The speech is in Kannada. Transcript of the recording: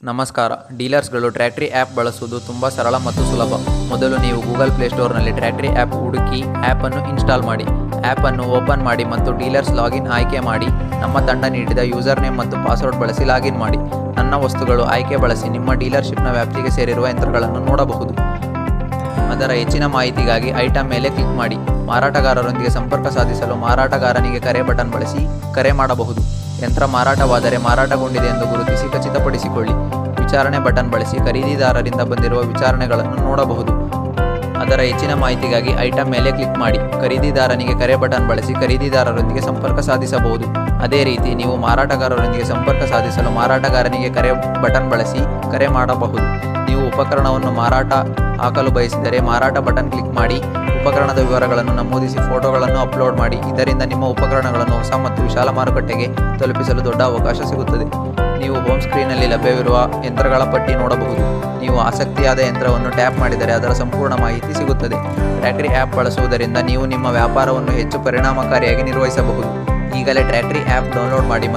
ನಮಸ್ಕಾರ. ಡೀಲರ್ಸ್ಗಳು ಟ್ರ್ಯಾಕ್ಟರಿ ಆ್ಯಪ್ ಬಳಸುವುದು ತುಂಬ ಸರಳ ಮತ್ತು ಸುಲಭ. ಮೊದಲು ನೀವು ಗೂಗಲ್ ಪ್ಲೇಸ್ಟೋರ್ನಲ್ಲಿ ಟ್ರ್ಯಾಕ್ಟರಿ ಆ್ಯಪ್ ಹುಡುಕಿ ಆ್ಯಪನ್ನು ಇನ್ಸ್ಟಾಲ್ ಮಾಡಿ. ಆ್ಯಪನ್ನು ಓಪನ್ ಮಾಡಿ ಮತ್ತು ಡೀಲರ್ಸ್ ಲಾಗಿನ್ ಆಯ್ಕೆ ಮಾಡಿ. ನಮ್ಮ ತಂಡ ನೀಡಿದ ಯೂಸರ್ ನೇಮ್ ಮತ್ತು ಪಾಸ್ವರ್ಡ್ ಬಳಸಿ ಲಾಗಿನ್ ಮಾಡಿ. ನನ್ನ ವಸ್ತುಗಳು ಆಯ್ಕೆ ಬಳಸಿ ನಿಮ್ಮ ಡೀಲರ್ಶಿಪ್ನ ವ್ಯಾಪ್ತಿಗೆ ಸೇರಿರುವ ಯಂತ್ರಗಳನ್ನು ನೋಡಬಹುದು. ಅದರ ಹೆಚ್ಚಿನ ಮಾಹಿತಿಗಾಗಿ ಐಟಮ್ ಮೇಲೆ ಕ್ಲಿಕ್ ಮಾಡಿ. ಮಾರಾಟಗಾರರೊಂದಿಗೆ ಸಂಪರ್ಕ ಸಾಧಿಸಲು ಮಾರಾಟಗಾರನಿಗೆ ಕರೆ ಬಟನ್ ಬಳಸಿ ಕರೆ ಮಾಡಬಹುದು. ಯಂತ್ರ ಮಾರಾಟವಾದರೆ ಮಾರಾಟಗೊಂಡಿದೆ ಎಂದು ಗುರುತಿಸಿ ಖಚಿತಪಡಿಸಿಕೊಳ್ಳಿ. ವಿಚಾರಣೆ ಬಟನ್ ಬಳಸಿ ಖರೀದಿದಾರರಿಂದ ಬಂದಿರುವ ವಿಚಾರಣೆಗಳನ್ನು ನೋಡಬಹುದು. ಅದರ ಹೆಚ್ಚಿನ ಮಾಹಿತಿಗಾಗಿ ಐಟಮ್ ಮೇಲೆ ಕ್ಲಿಕ್ ಮಾಡಿ. ಖರೀದಿದಾರನಿಗೆ ಕರೆ ಬಟನ್ ಬಳಸಿ ಖರೀದಿದಾರರೊಂದಿಗೆ ಸಂಪರ್ಕ ಸಾಧಿಸಬಹುದು. ಅದೇ ರೀತಿ ನೀವು ಮಾರಾಟಗಾರರೊಂದಿಗೆ ಸಂಪರ್ಕ ಸಾಧಿಸಲು ಮಾರಾಟಗಾರನಿಗೆ ಕರೆ ಬಟನ್ ಬಳಸಿ ಕರೆ ಮಾಡಬಹುದು. ನೀವು ಉಪಕರಣವನ್ನು ಮಾರಾಟ ಹಾಕಲು ಬಯಸಿದರೆ ಮಾರಾಟ ಬಟನ್ ಕ್ಲಿಕ್ ಮಾಡಿ. ಉಪಕರಣದ ವಿವರಗಳನ್ನು ನಮೂದಿಸಿ ಫೋಟೋಗಳನ್ನು ಅಪ್ಲೋಡ್ ಮಾಡಿ. ಇದರಿಂದ ನಿಮ್ಮ ಉಪಕರಣಗಳನ್ನು ಹೊಸ ಮತ್ತು ವಿಶಾಲ ಮಾರುಕಟ್ಟೆಗೆ ತಲುಪಿಸಲು ದೊಡ್ಡ ಅವಕಾಶ ಸಿಗುತ್ತದೆ. ನೀವು ಹೋಮ್ ಸ್ಕ್ರೀನ್ನಲ್ಲಿ ಲಭ್ಯವಿರುವ ಯಂತ್ರಗಳ ಪಟ್ಟಿ ನೋಡಬಹುದು. ನೀವು ಆಸಕ್ತಿಯಾದ ಯಂತ್ರವನ್ನು ಟ್ಯಾಪ್ ಮಾಡಿದರೆ ಅದರ ಸಂಪೂರ್ಣ ಮಾಹಿತಿ ಸಿಗುತ್ತದೆ. ಟ್ರ್ಯಾಕ್ಟರಿ ಆ್ಯಪ್ ಬಳಸುವುದರಿಂದ ನೀವು ನಿಮ್ಮ ವ್ಯಾಪಾರವನ್ನು ಹೆಚ್ಚು ಪರಿಣಾಮಕಾರಿಯಾಗಿ ನಿರ್ವಹಿಸಬಹುದು. ಈಗಲೇ ಟ್ರ್ಯಾಕ್ಟರಿ ಆ್ಯಪ್ ಡೌನ್ಲೋಡ್ ಮಾಡಿ ಮತ್ತು